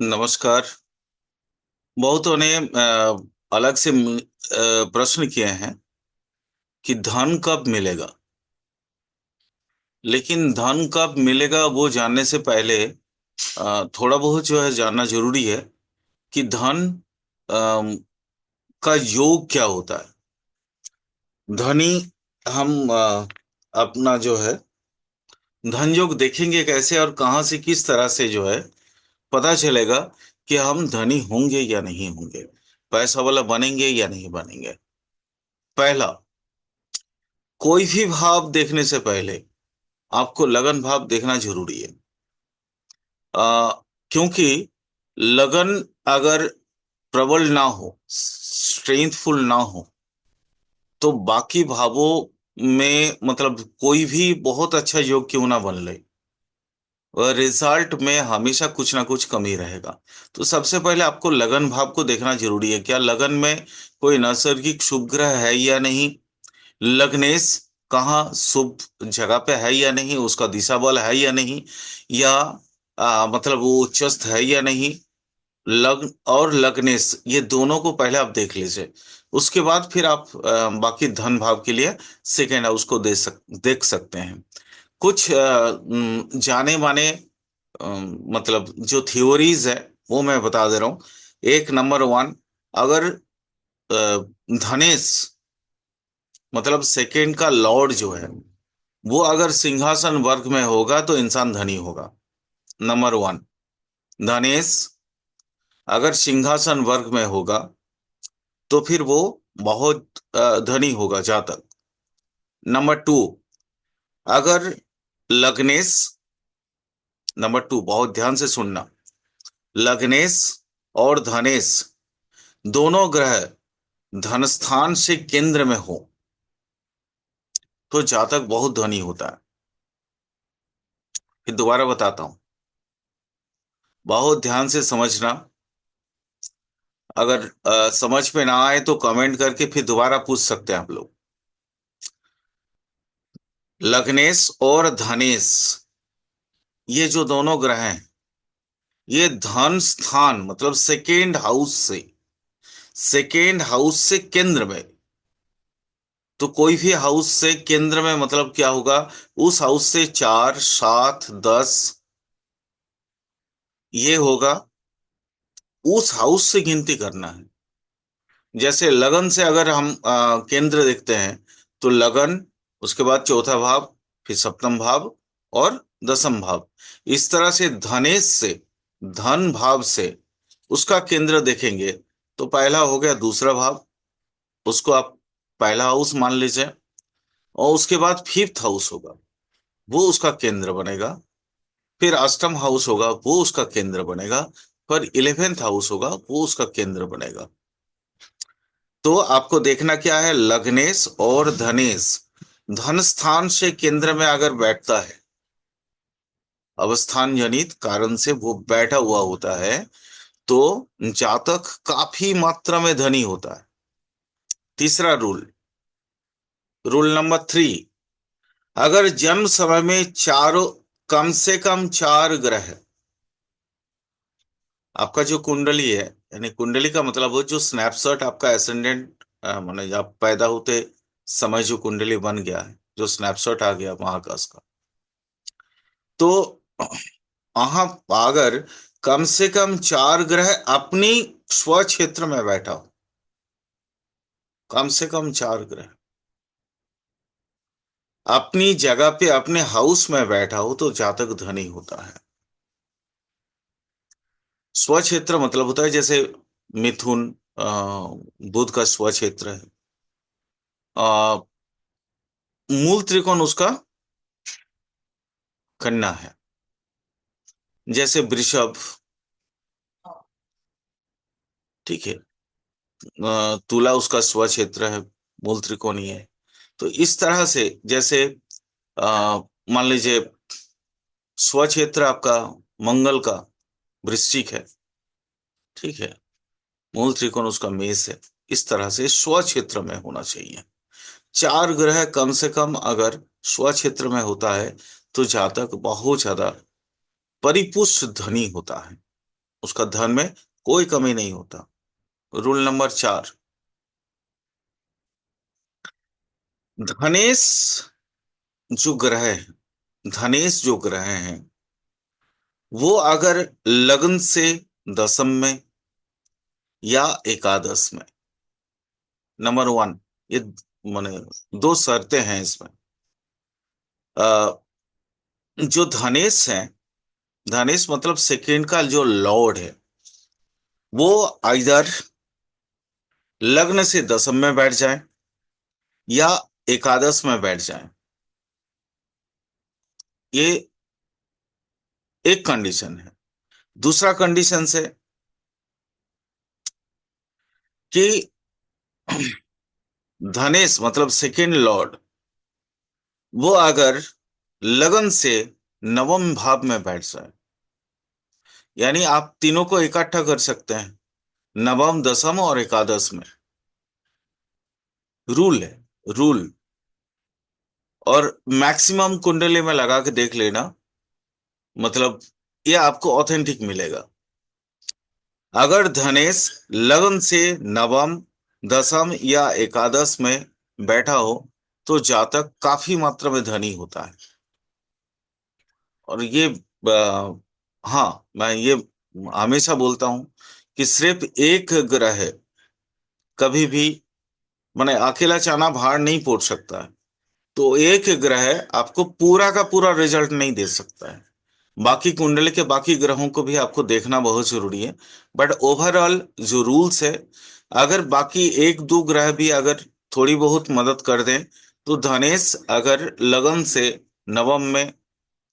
नमस्कार। बहुतों ने अलग से प्रश्न किए हैं कि धन कब मिलेगा। लेकिन धन कब मिलेगा वो जानने से पहले थोड़ा बहुत जो है जानना जरूरी है कि धन का योग क्या होता है। धनी हम अपना जो है धन योग देखेंगे कैसे और कहाँ से किस तरह से जो है पता चलेगा कि हम धनी होंगे या नहीं होंगे, पैसा वाला बनेंगे या नहीं बनेंगे। पहला, कोई भी भाव देखने से पहले आपको लगन भाव देखना जरूरी है। क्योंकि लगन अगर प्रबल ना हो, स्ट्रेंथफुल ना हो, तो बाकी भावों में मतलब कोई भी बहुत अच्छा योग क्यों ना बन ले, वह रिजल्ट में हमेशा कुछ ना कुछ कमी रहेगा। तो सबसे पहले आपको लगन भाव को देखना जरूरी है। क्या लगन में कोई नैसर्गिक शुभ ग्रह है या नहीं, लग्नेश कहाँ शुभ जगह पे है या नहीं, उसका दिशा बल है या नहीं, या मतलब वो उच्चस्थ है या नहीं। लग्न और लग्नेश ये दोनों को पहले आप देख लीजिए। उसके बाद फिर आप बाकी धन भाव के लिए सेकेंड हाउस को देख सकते हैं। कुछ जाने माने मतलब जो थ्योरीज है वो मैं बता दे रहा हूँ। एक नंबर वन, अगर धनेश मतलब सेकेंड का लॉर्ड जो है वो अगर सिंहासन वर्ग में होगा तो इंसान धनी होगा। नंबर वन, धनेश अगर सिंहासन वर्ग में होगा तो फिर वो बहुत धनी होगा जातक। नंबर टू, अगर लग्नेश, नंबर टू बहुत ध्यान से सुनना, लग्नेश और धनेश दोनों ग्रह धन स्थान से केंद्र में हो तो जातक बहुत धनी होता है। फिर दोबारा बताता हूं, बहुत ध्यान से समझना। अगर समझ में ना आए तो कमेंट करके फिर दोबारा पूछ सकते हैं आप लोग। लग्नेश और धनेश ये जो दोनों ग्रह हैं ये धन स्थान मतलब सेकेंड हाउस से केंद्र में। तो कोई भी हाउस से केंद्र में मतलब क्या होगा, उस हाउस से 4, 7, 10 ये होगा, उस हाउस से गिनती करना है। जैसे लगन से अगर हम केंद्र देखते हैं तो लगन, उसके बाद चौथा भाव, फिर सप्तम भाव और दसम भाव। इस तरह से धनेश से, धन भाव से उसका केंद्र देखेंगे तो पहला हो गया दूसरा भाव, उसको आप पहला हाउस मान लीजिए। और उसके बाद फिफ्थ हाउस होगा, वो उसका केंद्र बनेगा। फिर अष्टम हाउस होगा, वो उसका केंद्र बनेगा। फिर इलेवेंथ हाउस होगा, वो उसका केंद्र बनेगा। तो आपको देखना क्या है, लग्नेश और धनेश धन स्थान से केंद्र में अगर बैठता है, अवस्थान जनित कारण से वो बैठा हुआ होता है, तो जातक काफी मात्रा में धनी होता है। तीसरा रूल, रूल नंबर थ्री, अगर जन्म समय में चारों, कम से कम 4 ग्रह, आपका जो कुंडली है, यानी कुंडली का मतलब वो जो स्नैपशॉट आपका एसेंडेंट माने आप पैदा होते समय जो कुंडली बन गया है, जो स्नैपशॉट आ गया महाकाश का, तो वहां अगर कम से कम 4 ग्रह अपनी स्व क्षेत्र में बैठा हो, कम से कम 4 ग्रह अपनी जगह पे अपने हाउस में बैठा हो तो जातक धनी होता है। स्व क्षेत्र मतलब होता है जैसे मिथुन, बुध का स्व क्षेत्र है। अ, मूल त्रिकोण उसका कन्या है। जैसे वृषभ, ठीक है, तुला उसका स्व क्षेत्र है, मूल त्रिकोणीय है। तो इस तरह से जैसे मान लीजिए स्व क्षेत्र आपका मंगल का वृश्चिक है, ठीक है, मूल त्रिकोण उसका मेष है। इस तरह से स्व क्षेत्र में होना चाहिए। 4 ग्रह कम से कम अगर स्व क्षेत्र में होता है तो जातक बहुत ज्यादा परिपुष्ट धनी होता है। उसका धन में कोई कमी नहीं होता। रूल नंबर 4, धनेश जो ग्रह है, धनेश जो ग्रह हैं, वो अगर लग्न से दसम में या एकादश में, नंबर 1, ये माने दो शर्तें हैं इसमें। अ, जो धनेश है, धनेश मतलब सेकेंड का जो लॉर्ड है, वो आइदर लग्न से दसम में बैठ जाए या एकादश में बैठ जाए। ये एक कंडीशन है। दूसरा कंडीशन है कि धनेश मतलब सेकेंड लॉर्ड, वो अगर लगन से नवम भाव में बैठ जाए, यानी आप तीनों को इकट्ठा कर सकते हैं, नवम दसम और एकादश में। रूल है, रूल। और मैक्सिमम कुंडली में लगा के देख लेना, मतलब ये आपको ऑथेंटिक मिलेगा। अगर धनेश लगन से नवम दसम या एकादश में बैठा हो, तो जातक काफी मात्रा में धनी होता है। और ये हाँ, मैं ये हमेशा बोलता हूं कि सिर्फ एक ग्रह कभी भी माने अकेला चना भार नहीं फोड़ सकता है। तो एक ग्रह आपको पूरा का पूरा रिजल्ट नहीं दे सकता है। बाकी कुंडली के बाकी ग्रहों को भी आपको देखना बहुत जरूरी है। बट ओवरऑल जो रूल्स है, अगर बाकी एक दो ग्रह भी अगर थोड़ी बहुत मदद कर दें, तो धनेश अगर लगन से नवम में,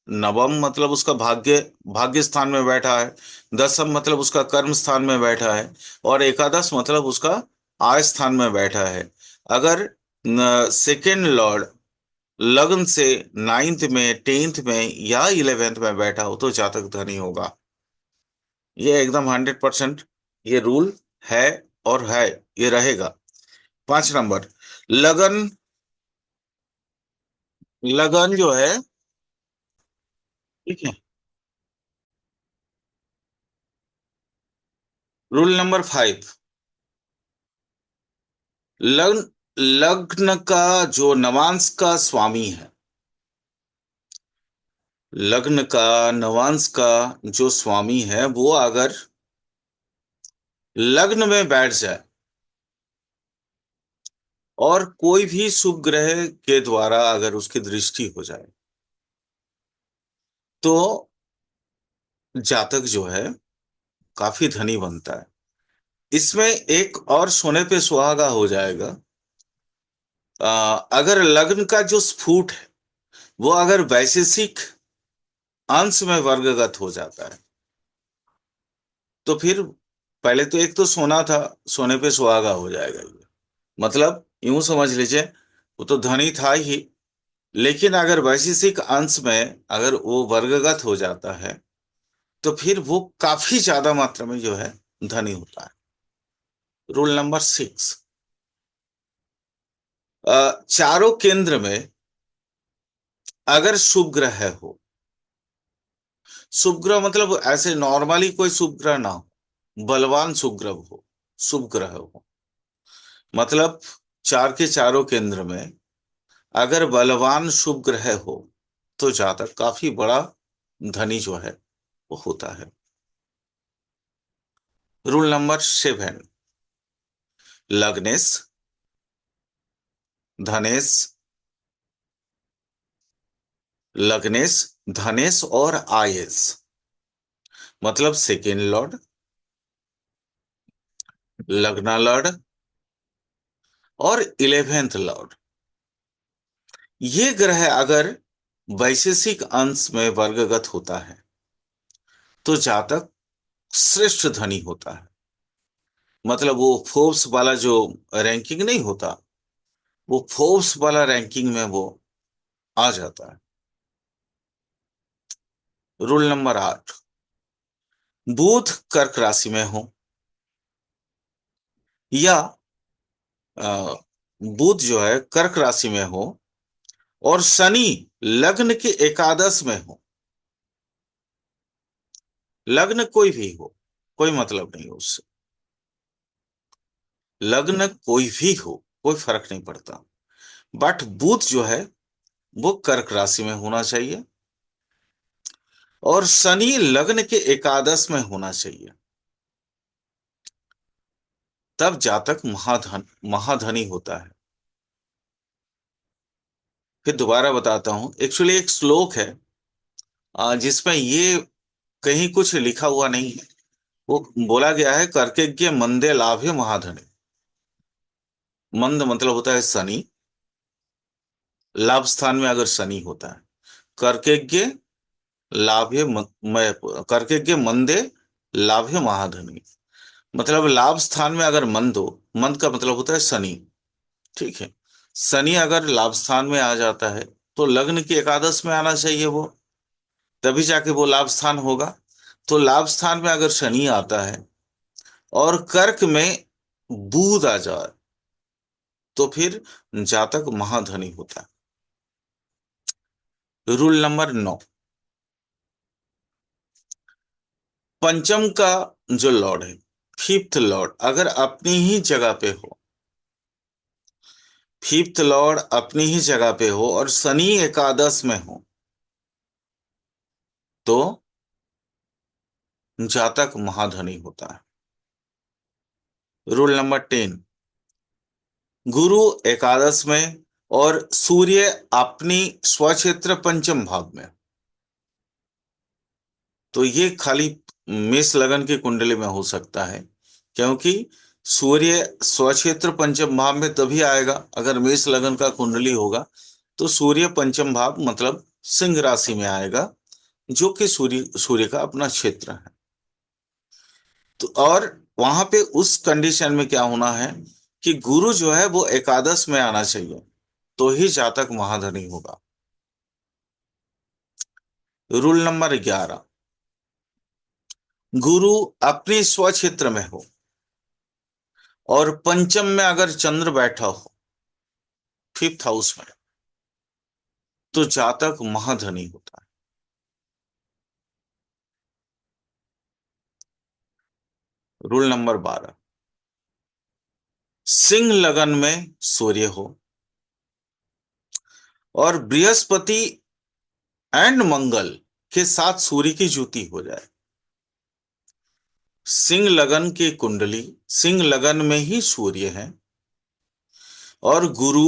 नवम मतलब उसका भाग्य, भाग्य स्थान में बैठा है, दसम मतलब उसका कर्म स्थान में बैठा है, और एकादश मतलब उसका आय स्थान में बैठा है। अगर सेकेंड लॉर्ड लग्न से नाइन्थ में, टेंथ में या इलेवेंथ में बैठा हो, तो जातक धनी होगा। ये एकदम 100% ये रूल है, और है, ये रहेगा। 5 नंबर, लगन, लगन जो है, ठीक है, रूल नंबर 5, लग्न, लग्न का जो नवांश का स्वामी है, लग्न का नवांश का जो स्वामी है, वो अगर लग्न में बैठ जाए और कोई भी शुभ ग्रह के द्वारा अगर उसकी दृष्टि हो जाए, तो जातक जो है काफी धनी बनता है। इसमें एक और सोने पे सुहागा हो जाएगा। अगर लग्न का जो स्फूट है, वो अगर वैशेषिक अंश में वर्गगत हो जाता है, तो फिर पहले तो एक तो सोना था, सोने पे सुहागा हो जाएगा ये। मतलब यूं समझ लीजिए, वो तो धनी था ही, लेकिन अगर वैशेषिक अंश में अगर वो वर्गगत हो जाता है, तो फिर वो काफी ज्यादा मात्रा में जो है धनी होता है। रूल नंबर 6, चारों केंद्र में अगर शुभ ग्रह हो, शुभ ग्रह मतलब ऐसे नॉर्मली कोई शुभ ग्रह ना हो, बलवान शुभ ग्रह हो, शुभ ग्रह हो, मतलब चार के चारों केंद्र में अगर बलवान शुभ ग्रह हो, तो जातक काफी बड़ा धनी जो है वो होता है। रूल नंबर 7, लग्नेश, धनेश, लग्नेश, धनेश और आयस, मतलब सेकेंड लॉर्ड, लग्ना लॉर्ड और इलेवेंथ लॉर्ड, ये ग्रह अगर वैशेषिक अंश में वर्गगत होता है, तो जातक श्रेष्ठ धनी होता है। मतलब वो फोर्ब्स वाला जो रैंकिंग नहीं होता, वो फोर्ब्स वाला रैंकिंग में वो आ जाता है। रूल नंबर 8, बुध कर्क राशि में हो, या अ, बुध जो है कर्क राशि में हो, और शनि लग्न के एकादश में हो, लग्न कोई भी हो, कोई मतलब नहीं उससे। लग्न कोई भी हो, कोई फर्क नहीं पड़ता, बट बुध जो है वो कर्क राशि में होना चाहिए, और शनि लग्न के एकादश में होना चाहिए। तब जातक महाधनी होता है। फिर दोबारा बताता हूं, एक्चुअली एक श्लोक है जिसमें ये कहीं कुछ लिखा हुआ नहीं है। वो बोला गया है, कर्कज्ञ मंदे लाभे महाधनी। मंद मतलब होता है शनि, लाभ स्थान में अगर शनि होता है। कर्कज्ञ लाभे कर्कज्ञ मंदे लाभे महाधनी, मतलब लाभ स्थान में अगर मंद हो, मंद का मतलब होता है शनि। ठीक है, शनि अगर लाभ स्थान में आ जाता है तो लग्न की एकादश में आना चाहिए वो, तभी जाके वो लाभ स्थान होगा। तो लाभ स्थान में अगर शनि आता है और कर्क में बुध आ जाए तो फिर जातक महाधनी होता है। रूल नंबर 9, पंचम का जो लॉर्ड है, फिफ्थ लॉर्ड अगर अपनी ही जगह पे हो, फिफ्थ लॉर्ड अपनी ही जगह पे हो और शनि एकादश में हो, तो जातक महाधनी होता है। रूल नंबर 10, गुरु एकादश में और सूर्य अपनी स्वक्षेत्र पंचम भाव में, तो ये खाली मेष लगन की कुंडली में हो सकता है, क्योंकि सूर्य स्वक्षेत्र पंचम भाव में तभी आएगा अगर मेष लगन का कुंडली होगा। तो सूर्य पंचम भाव मतलब सिंह राशि में आएगा, जो कि सूर्य सूर्य का अपना क्षेत्र है। तो और वहां पे उस कंडीशन में क्या होना है कि गुरु जो है वो एकादश में आना चाहिए, तो ही जातक महाधनी होगा। रूल नंबर 11, गुरु अपने स्वक्षेत्र में हो और पंचम में अगर चंद्र बैठा हो, फिफ्थ हाउस में, तो जातक महाधनी होता है। रूल नंबर 12, सिंह लगन में सूर्य हो और बृहस्पति एंड मंगल के साथ सूर्य की युति हो जाए। सिंह लगन की कुंडली, सिंह लगन में ही सूर्य है और गुरु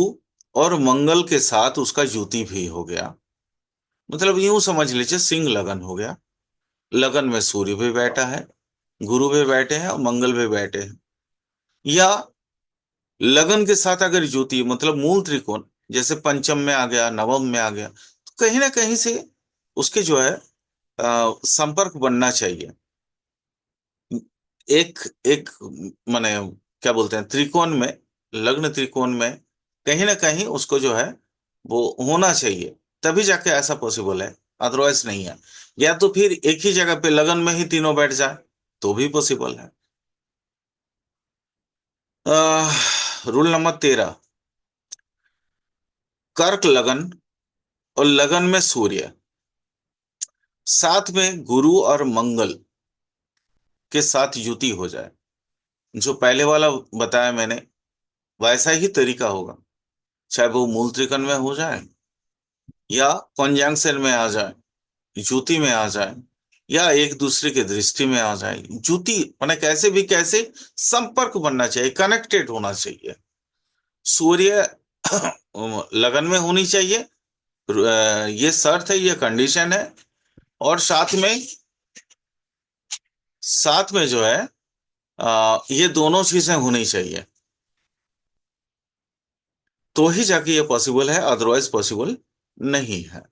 और मंगल के साथ उसका युति भी हो गया, मतलब यूं समझ लीजिए सिंह लगन हो गया। लगन में सूर्य भी बैठा है, गुरु भी बैठे हैं और मंगल भी बैठे हैं। या लगन के साथ अगर ज्योति मतलब मूल त्रिकोण, जैसे पंचम में आ गया, नवम में आ गया, तो कहीं ना कहीं से उसके जो है संपर्क बनना चाहिए। एक एक माने क्या बोलते हैं, त्रिकोण में, लग्न त्रिकोण में कहीं ना कहीं उसको जो है वो होना चाहिए, तभी जाके ऐसा पॉसिबल है, अदरवाइज नहीं है। या तो फिर एक ही जगह पे लगन में ही तीनों बैठ जाए तो भी पॉसिबल है। रूल नंबर 13, कर्क लगन और लगन में सूर्य, साथ में गुरु और मंगल के साथ युति हो जाए। जो पहले वाला बताया मैंने वैसा ही तरीका होगा, चाहे वो मूल त्रिकोण में हो जाए या कॉन्जंक्शन में आ जाए, युति में आ जाए, या एक दूसरे की दृष्टि में आ जाए। युति माने कैसे भी कैसे संपर्क बनना चाहिए, कनेक्टेड होना चाहिए। सूर्य लगन में होनी चाहिए, ये शर्त है, ये कंडीशन है। और साथ में जो है ये दोनों चीजें होनी चाहिए, तो ही जाके ये पॉसिबल है, अदरवाइज पॉसिबल नहीं है।